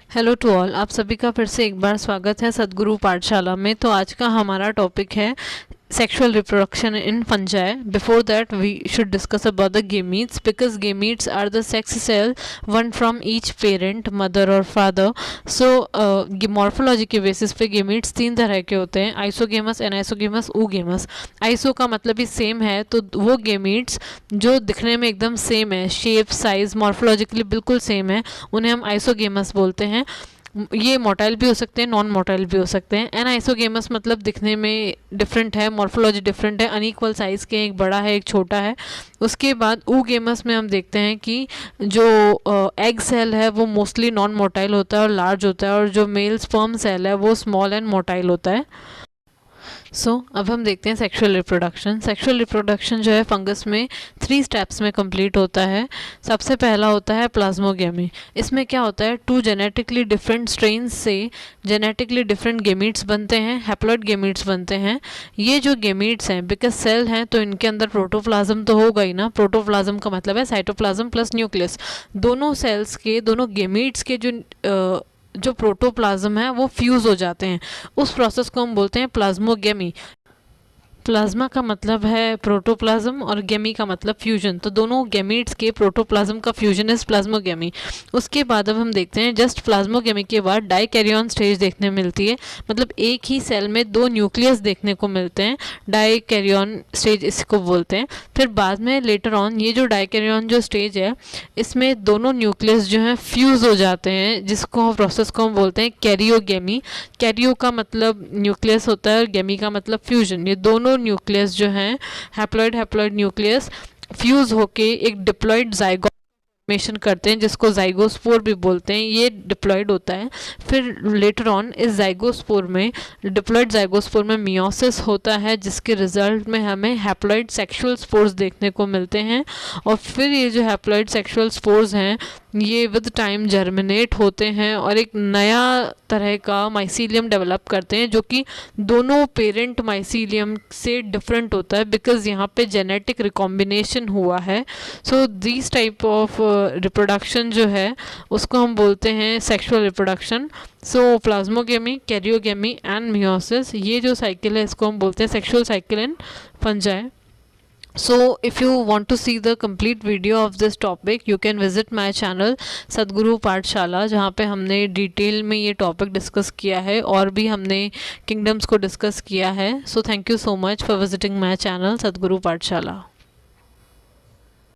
Hello to all, आप सभी का फिर से एक बार स्वागत है सद्गुरु पाठशाला में। तो आज का हमारा टॉपिक है sexual reproduction in fungi. Before that, we should discuss about the gametes, because gametes are the sex cell, one from each parent, mother or father. So morphology के basis पे gametes तीन तरह के होते हैं, isogamous, anisogamous, oogamous. आइसो का मतलब ही same है, तो वो gametes जो दिखने में एकदम सेम है, शेप साइज मॉर्फोलॉजिकली बिल्कुल सेम है, उन्हें हम आइसोगेमस बोलते हैं। ये मोटाइल भी हो सकते हैं, नॉन मोटाइल भी हो सकते हैं। एनाइसोगेमस मतलब दिखने में डिफरेंट है, मॉर्फोलॉजी डिफरेंट है, अनइक्वल साइज़ के, एक बड़ा है एक छोटा है। उसके बाद ऊगेमस में हम देखते हैं कि जो एग सेल है वो मोस्टली नॉन मोटाइल होता है और लार्ज होता है, और जो मेल स्पर्म सेल है वो स्मॉल एंड मोटाइल होता है। अब हम देखते हैं सेक्सुअल रिप्रोडक्शन। सेक्सुअल रिप्रोडक्शन जो है फंगस में 3 स्टेप्स में कंप्लीट होता है। सबसे पहला होता है प्लाज्मोगेमी। इसमें क्या होता है, 2 जेनेटिकली डिफरेंट स्ट्रेन्स से जेनेटिकली डिफरेंट गेमीट्स बनते हैं, हैप्लॉइड गेमीट्स बनते हैं। ये जो गेमीट्स हैं, बिकॉज सेल हैं तो इनके अंदर प्रोटोप्लाज्म तो होगा ही ना। प्रोटोप्लाज्म का मतलब है साइटोप्लाज्म प्लस न्यूक्लियस। दोनों सेल्स के, दोनों गेमीट्स के जो प्रोटोप्लाज्म है वो फ्यूज़ हो जाते हैं। उस प्रोसेस को हम बोलते हैं प्लाज्मोगेमी। प्लाज्मा का मतलब है प्रोटोप्लाज्म और गेमी का मतलब फ्यूजन, तो दोनों गेमीट्स के प्रोटोप्लाज्म का फ्यूजन इज प्लाज्मोगेमी। उसके बाद अब हम देखते हैं जस्ट प्लाज्मोगेमी के बाद डाइकैरियन स्टेज देखने मिलती है, मतलब एक ही सेल में 2 न्यूक्लियस देखने को मिलते हैं, डाइकैरियन स्टेज इसको बोलते हैं। फिर बाद में लेटर ऑन ये जो डाइकैरियन जो स्टेज है, इसमें दोनों न्यूक्लियस जो हैं फ्यूज़ हो जाते हैं, जिसको प्रोसेस को हम बोलते हैं कैरियोगेमी। कैरियो का मतलब न्यूक्लियस होता है और गेमी का मतलब फ्यूजन। ये दोनों न्यूक्लियस जो हैं हैप्लॉइड न्यूक्लियस फ्यूज होके एक डिप्लॉइड जाइगोट फॉर्मेशन करते हैं, जिसको जाइगोस्पोर भी बोलते हैं। ये डिप्लॉइड होता है। फिर लेटर ऑन इस जाइगोस्पोर में, डिप्लॉइड जाइगोस्पोर में मियोसिस होता है, जिसके रिजल्ट में हमें हैप्लॉइड सेक्सुअल स्पोर्स देखने को मिलते हैं। और फिर ये जो हैप्लॉइड सेक्सुअल स्पोर्स हैं ये विद टाइम जर्मिनेट होते हैं और एक नया तरह का माइसीलियम डेवलप करते हैं, जो कि दोनों पेरेंट माइसीलियम से डिफरेंट होता है, बिकॉज यहाँ पे जेनेटिक रिकॉम्बिनेशन हुआ है। So this type of reproduction जो है उसको हम बोलते हैं sexual reproduction. So plasmogamy, karyogamy and meiosis, ये जो साइकिल है इसको हम बोलते हैं sexual cycle in fungi. So if you want to see the complete video of this topic, you can visit my channel सदगुरु पाठशाला, जहाँ पे हमने डिटेल में ये टॉपिक डिस्कस किया है और भी हमने किंगडम्स को डिस्कस किया है। So thank you so much for visiting my channel सदगुरु पाठशाला।